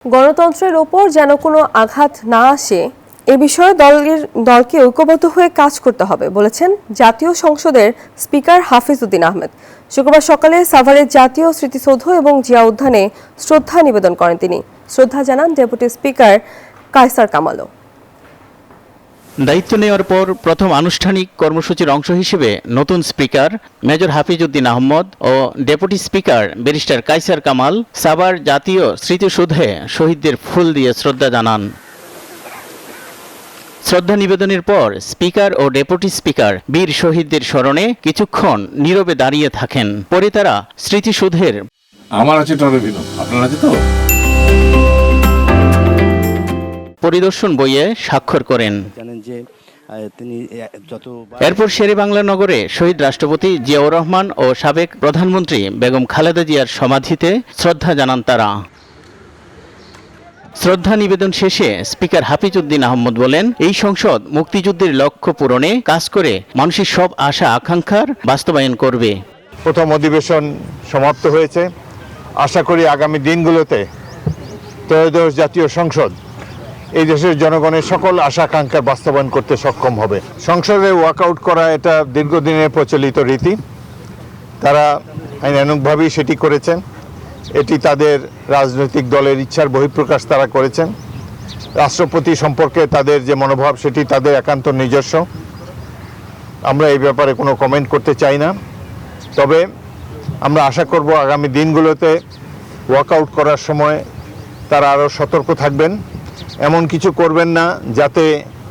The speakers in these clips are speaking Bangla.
গণতন্ত্রের ওপর যেন কোনো আঘাত না আসে এ বিষয়ে দলকে ঐক্যবদ্ধ হয়ে কাজ করতে হবে বলেছেন জাতীয় সংসদের স্পিকার হাফিজ উদ্দিন আহমেদ। শুক্রবার সকালে সাভারের জাতীয় স্মৃতিসৌধ এবং জিয়া উদ্যানে শ্রদ্ধা নিবেদন করেন তিনি। শ্রদ্ধা জানান ডেপুটি স্পিকার কায়সার কামালও। দায়িত্ব নেওয়ার পর প্রথম আনুষ্ঠানিক কর্মসূচির অংশ হিসেবে নতুন স্পিকার মেজর হাফিজ উদ্দিন আহমদ ও deputy speaker barrister Kaiser Kamal Savar জাতীয় স্মৃতিসৌধে শহীদদের ফুল দিয়ে শ্রদ্ধা জানান। শ্রদ্ধা নিবেদনের পর স্পিকার ও ডেপুটি স্পিকার বীর শহীদদের স্মরণে কিছুক্ষণ নীরবে দাঁড়িয়ে থাকেন। পরে তারা স্মৃতিসৌধের আমার আছে আপনার আছে তো পরিদর্শন বইয়ে স্বাক্ষর করেন। এরপর শেরেবাংলা নগরে শহীদ রাষ্ট্রপতি জিয়াউর রহমান ও সাবেক প্রধানমন্ত্রী বেগম খালেদা জিয়ার সমাধিতে শ্রদ্ধা জানান তারা। শ্রদ্ধা নিবেদন শেষে স্পিকার হাফিজ উদ্দিন আহমদ বলেন, এই সংসদ মুক্তিযুদ্ধের লক্ষ্য পূরণে কাজ করে মানুষের সব আশা আকাঙ্ক্ষার বাস্তবায়ন করবে। প্রথম অধিবেশন সমাপ্ত হয়েছে। আশা করি আগামী দিনগুলোতে ত্রয়োদশ জাতীয় সংসদ এই দেশের জনগণের সকল আশা আকাঙ্ক্ষা বাস্তবায়ন করতে সক্ষম হবে। সংসদে ওয়াকআউট করা এটা দীর্ঘদিনের প্রচলিত রীতি। তারা আইনানুগভাবেই সেটি করেছেন। এটি তাদের রাজনৈতিক দলের ইচ্ছার বহিঃপ্রকাশ তারা করেছেন। রাষ্ট্রপতি সম্পর্কে তাদের যে মনোভাব সেটি তাদের একান্ত নিজস্ব। আমরা এই ব্যাপারে কোনো কমেন্ট করতে চাই না। তবে আমরা আশা করব আগামী দিনগুলোতে ওয়াকআউট করার সময় তারা আরও সতর্ক থাকবেন, এমন কিছু করবেন না যাতে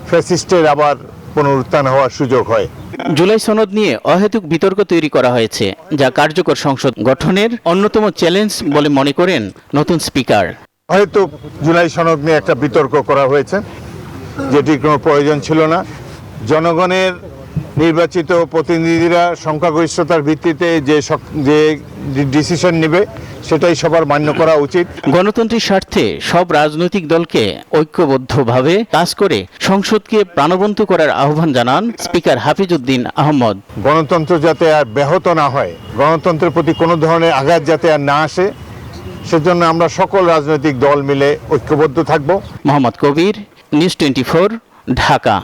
ফ্যাসিস্টের আবার পুনরুত্থান হওয়ার সুযোগ হয়। জুলাই সনদ নিয়ে অহেতুক বিতর্ক তৈরি করা হয়েছে, যা কার্যকর সংসদ গঠনের অন্যতম চ্যালেঞ্জ বলে মনে করেন নতুন স্পিকার। অহেতুক জুলাই সনদ নিয়ে একটা বিতর্ক করা হয়েছে, যেটির কোনো প্রয়োজন ছিল না। জনগণের নির্বাচিত প্রতিনিধিরা সংখ্যাগরিষ্ঠতার ভিত্তিতে যে ডিসিশন নেবে সেটাই সবার মান্য করা উচিত। গণতন্ত্রের স্বার্থে সব রাজনৈতিক দলকে ঐক্যবদ্ধভাবে কাজ করে সংসদকে প্রাণবন্ত করার আহ্বান জানান স্পিকার হাফিজ উদ্দিন আহমদ। গণতন্ত্র যাতে আর ব্যাহত না হয়, গণতন্ত্রের প্রতি কোনো ধরনের আঘাত যাতে আর না আসে, সেজন্য আমরা সকল রাজনৈতিক দল মিলে ঐক্যবদ্ধ থাকব। মোহাম্মদ কবির, নিউজ 24, ঢাকা।